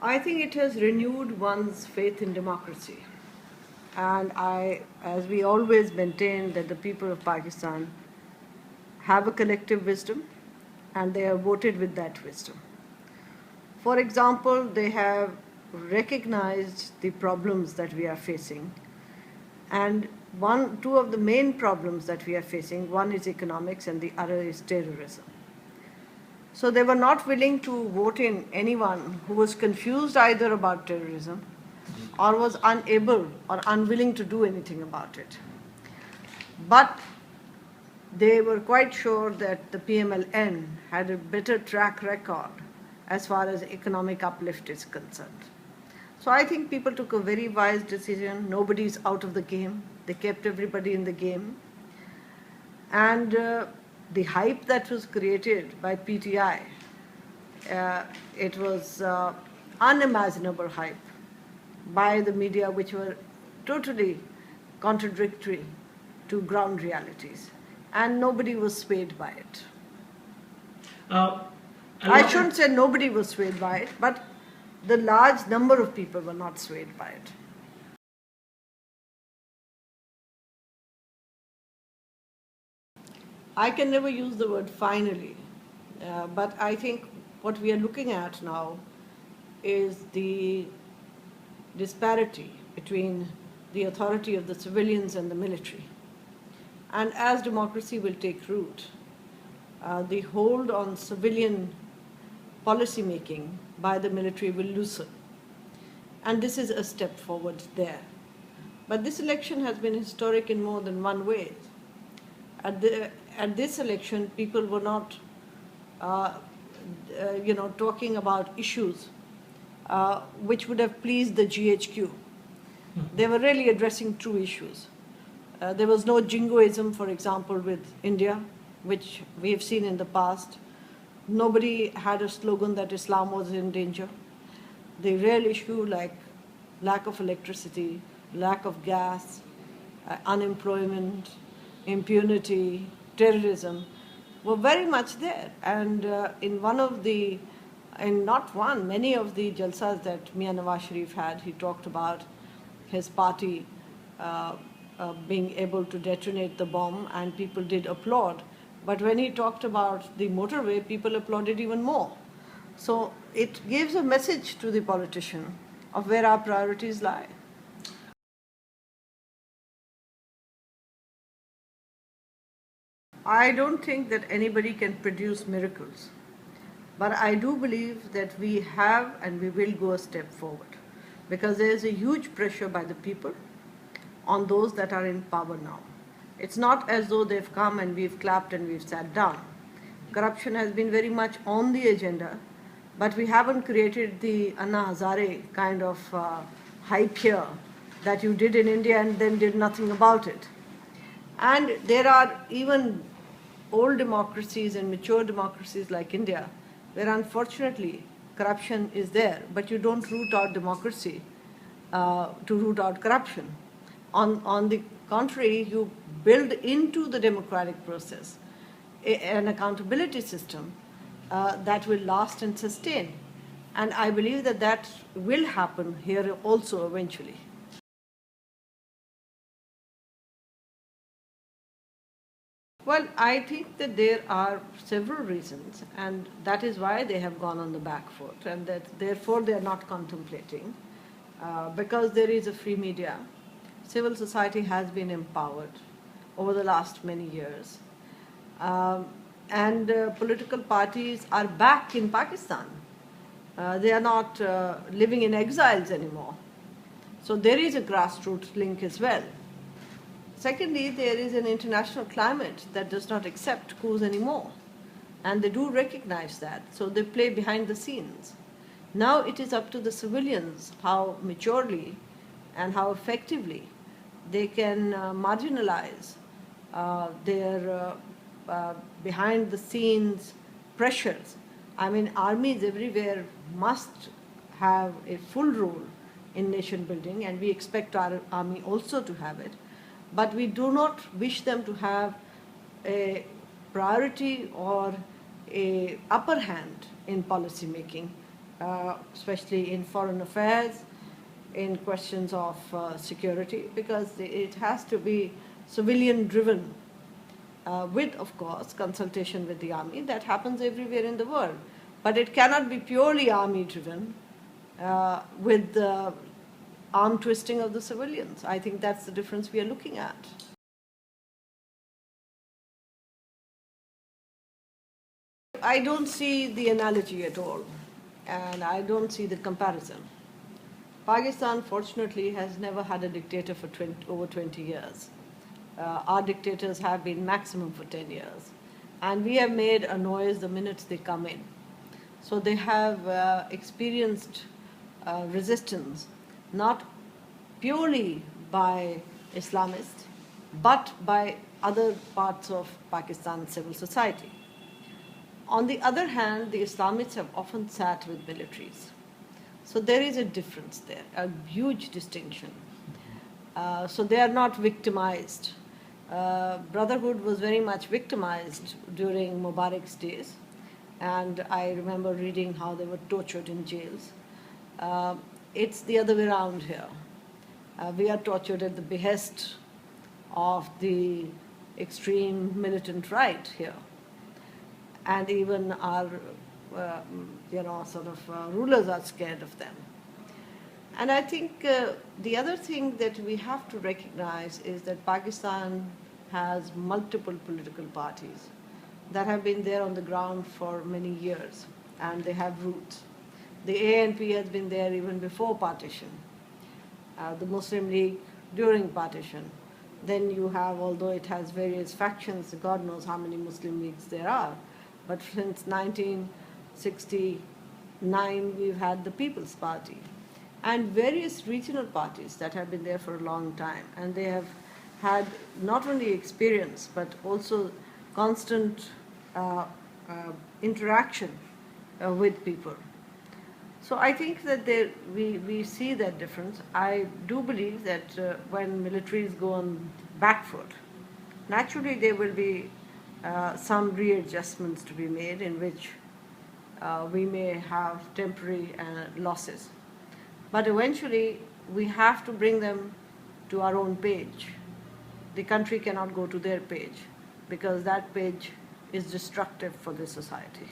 I think it has renewed one's faith in democracy. And as we always maintain, that the people of Pakistan have a collective wisdom and they have voted with that wisdom. For example, they have recognized the problems that we are facing. And two of the main problems that we are facing, one is economics and the other is terrorism. So they were not willing to vote in anyone who was confused either about terrorism or was unable or unwilling to do anything about it. But they were quite sure that the PMLN had a better track record as far as economic uplift is concerned. So I think people took a very wise decision. Nobody's out of the game. They kept everybody in the game. And the hype that was created by PTI, it was unimaginable hype by the media, which were totally contradictory to ground realities. And nobody was swayed by it. I shouldn't say nobody was swayed by it, but the large number of people were not swayed by it. I can never use the word finally, but I think what we are looking at now is the disparity between the authority of the civilians and the military. And as democracy will take root, the hold on civilian policy making by the military will loosen. And this is a step forward there. But this election has been historic in more than one way. At this election, people were not, talking about issues which would have pleased the GHQ. They were really addressing true issues. There was no jingoism, for example, with India, which we have seen in the past. Nobody had a slogan that Islam was in danger. The real issue like lack of electricity, lack of gas, unemployment, impunity, terrorism were very much there. And in not one, many of the jalsas that Mian Nawaz Sharif had, he talked about his party being able to detonate the bomb, and people did applaud. But when he talked about the motorway, people applauded even more. So it gives a message to the politician of where our priorities lie. I don't think that anybody can produce miracles. But I do believe that we have and we will go a step forward, because there is a huge pressure by the people on those that are in power now. It's not as though they've come and we've clapped and we've sat down. Corruption has been very much on the agenda, but we haven't created the Anna Hazare kind of hype here that you did in India and then did nothing about it. And there are even old democracies and mature democracies like India, where unfortunately corruption is there, but you don't root out democracy to root out corruption. On the contrary, you build into the democratic process an accountability system that will last and sustain. And I believe that that will happen here also eventually. Well, I think that there are several reasons, and that is why they have gone on the back foot, and that therefore they are not contemplating, because there is a free media. Civil society has been empowered over the last many years, and political parties are back in Pakistan. They are not living in exiles anymore. So there is a grassroots link as well. Secondly, there is an international climate that does not accept coups anymore, and they do recognize that, so they play behind the scenes. Now it is up to the civilians how maturely and how effectively they can marginalize their behind the scenes pressures. I mean, armies everywhere must have a full role in nation building, and we expect our army also to have it. But we do not wish them to have a priority or a upper hand in policy making. especially in foreign affairs, in questions of security, because it has to be civilian driven, with, of course, consultation with the army. That happens everywhere in the world. But it cannot be purely army driven with the arm twisting of the civilians. I think that's the difference we are looking at. I don't see the analogy at all, and I don't see the comparison. Pakistan, fortunately, has never had a dictator for over 20 years. Our dictators have been maximum for 10 years. And we have made a noise the minute they come in. So they have experienced resistance, not purely by Islamists, but by other parts of Pakistan's civil society. On the other hand, the Islamists have often sat with militaries. So there is a difference there, a huge distinction. So they are not victimized. Brotherhood was very much victimized during Mubarak's days, and I remember reading how they were tortured in jails. It's the other way around here. We are tortured at the behest of the extreme militant right here, and even our rulers are scared of them. And I think the other thing that we have to recognize is that Pakistan has multiple political parties that have been there on the ground for many years, and they have roots. The ANP has been there even before partition, the Muslim League during partition. Then you have, although it has various factions, God knows how many Muslim leagues there are, but since 1969 we've had the People's Party and various regional parties that have been there for a long time, and they have had not only experience but also constant interaction with people. So I think that we see that difference. I do believe that when militaries go on back foot, naturally there will be some readjustments to be made in which we may have temporary losses. But eventually we have to bring them to our own page. The country cannot go to their page because that page is destructive for the society.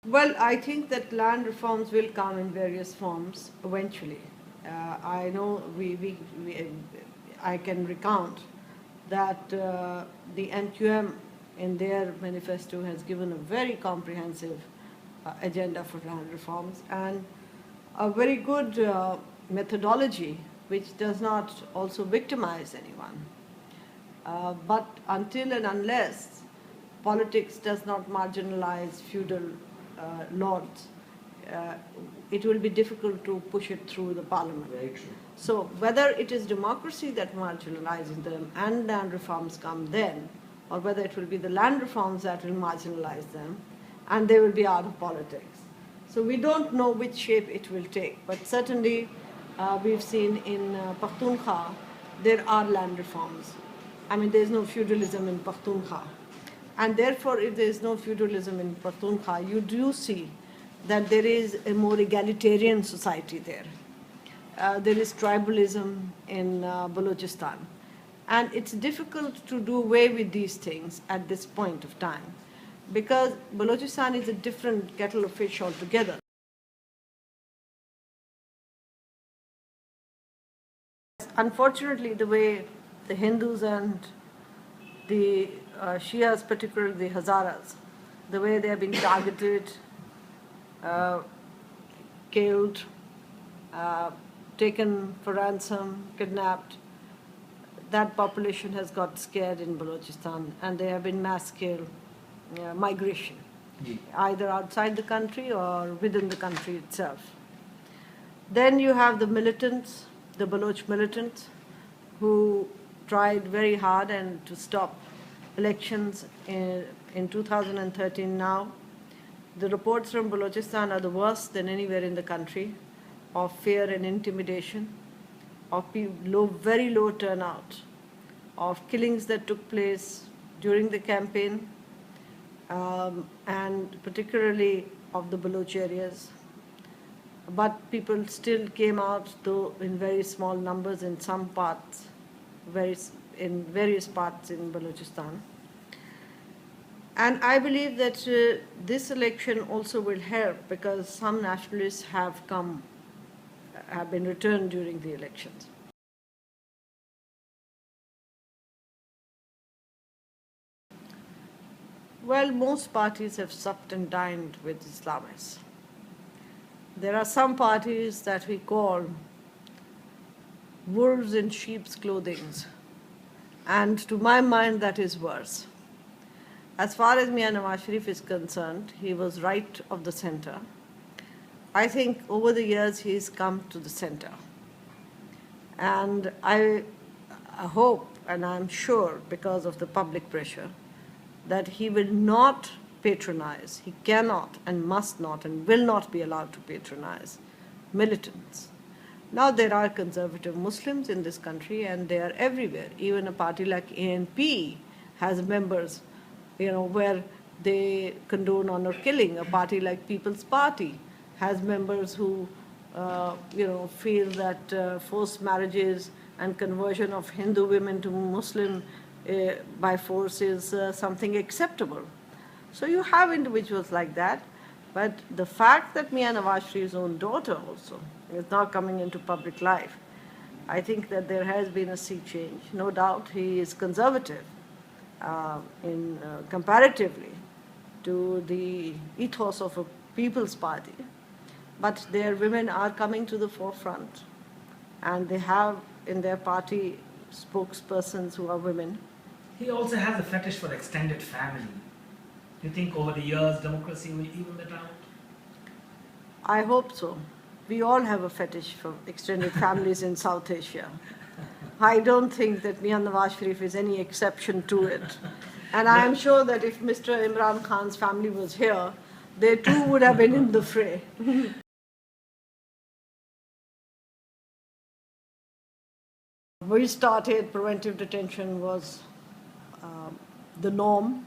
Well, I think that land reforms will come in various forms eventually. I know I can recount that the MQM in their manifesto has given a very comprehensive agenda for land reforms and a very good methodology which does not also victimize anyone. But until and unless politics does not marginalize feudal lords, it will be difficult to push it through the parliament. Very true. So whether it is democracy that marginalizes them and land reforms come then, or whether it will be the land reforms that will marginalize them and they will be out of politics. So we don't know which shape it will take, but certainly we've seen in Pakhtunkhwa there are land reforms. I mean, there's no feudalism in Pakhtunkhwa. And therefore, if there is no feudalism in Pakhtunkhwa, you do see that there is a more egalitarian society there. There is tribalism in Balochistan. And it's difficult to do away with these things at this point of time because Balochistan is a different kettle of fish altogether. Unfortunately, the way the Hindus and the Shias, particularly the Hazaras, the way they have been targeted, killed, taken for ransom, kidnapped, that population has got scared in Balochistan and there have been mass scale migration, either outside the country or within the country itself. Then you have the militants, the Baloch militants, who tried very hard and to stop elections in 2013 now. The reports from Balochistan are the worst than anywhere in the country, of fear and intimidation, of very low turnout, of killings that took place during the campaign, and particularly of the Baloch areas. But people still came out, though in very small numbers in some parts, in various parts in Balochistan. And I believe that this election also will help, because some nationalists have been returned during the elections. Well, most parties have supped and dined with Islamists. There are some parties that we call wolves in sheep's clothing, and to my mind that is worse. As far as Mian Nawaz Sharif is concerned, he was right of the center. I think over the years he's come to the center. And I hope, and I'm sure because of the public pressure, that he will not patronize, he cannot and must not and will not be allowed to patronize militants. Now there are conservative Muslims in this country, and they are everywhere. Even a party like ANP has members, where they condone honor killing. A party like People's Party has members who, feel that forced marriages and conversion of Hindu women to Muslim by force is something acceptable. So you have individuals like that, but the fact that Mian Nawaz Sharif's own daughter also is now coming into public life, I think that there has been a sea change. No doubt he is conservative comparatively to the ethos of a People's Party, but their women are coming to the forefront, and they have in their party spokespersons who are women. He also has a fetish for extended family. Do you think over the years democracy will even that out? I hope so. We all have a fetish for extended families in South Asia. I don't think that Mian Nawaz Sharif is any exception to it. And I am sure that if Mr. Imran Khan's family was here, they too would have been in the fray. We started, preventive detention was the norm.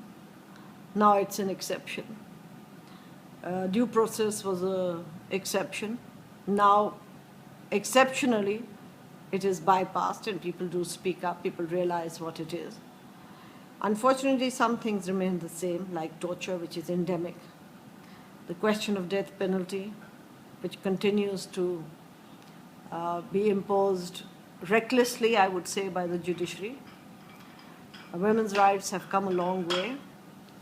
Now it's an exception. Due process was an exception. Now, exceptionally, it is bypassed and people do speak up, people realize what it is. Unfortunately, some things remain the same, like torture, which is endemic. The question of death penalty, which continues to be imposed recklessly, I would say, by the judiciary. Women's rights have come a long way.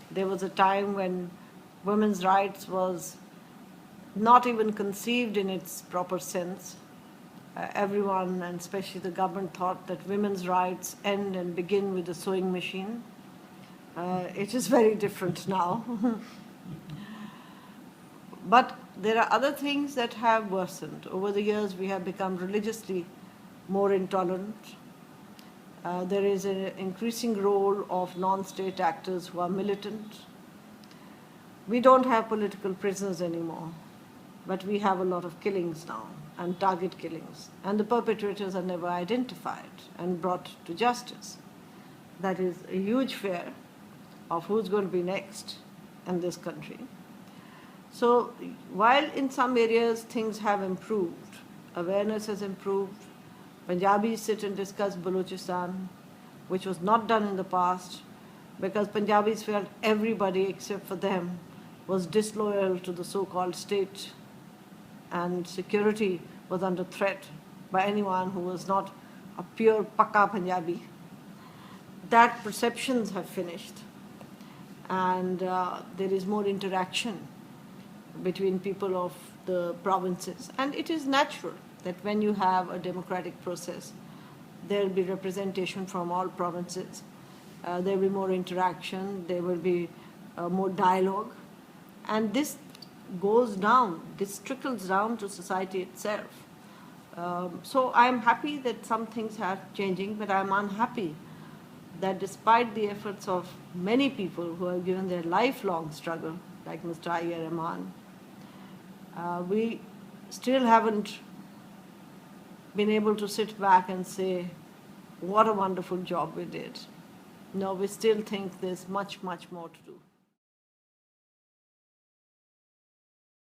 There was a time when women's rights was not even conceived in its proper sense. Everyone, and especially the government, thought that women's rights end and begin with the sewing machine. It is very different now. But there are other things that have worsened. Over the years, we have become religiously more intolerant. There is an increasing role of non-state actors who are militant. We don't have political prisoners anymore, but we have a lot of killings now, and target killings, and the perpetrators are never identified and brought to justice. That is a huge fear of who's going to be next in this country. So while in some areas things have improved, awareness has improved, Punjabis sit and discuss Balochistan, which was not done in the past, because Punjabis felt everybody except for them was disloyal to the so-called state, and security was under threat by anyone who was not a pure Pakka Punjabi. That perceptions have finished, and there is more interaction between people of the provinces. And it is natural that when you have a democratic process, there will be representation from all provinces. There will be more interaction, there will be more dialogue. And this goes down, this trickles down to society itself. So I'm happy that some things are changing, but I'm unhappy that despite the efforts of many people who have given their lifelong struggle, like Mr. Ayyar Rahman, we still haven't been able to sit back and say, what a wonderful job we did. No, we still think there's much, much more to do.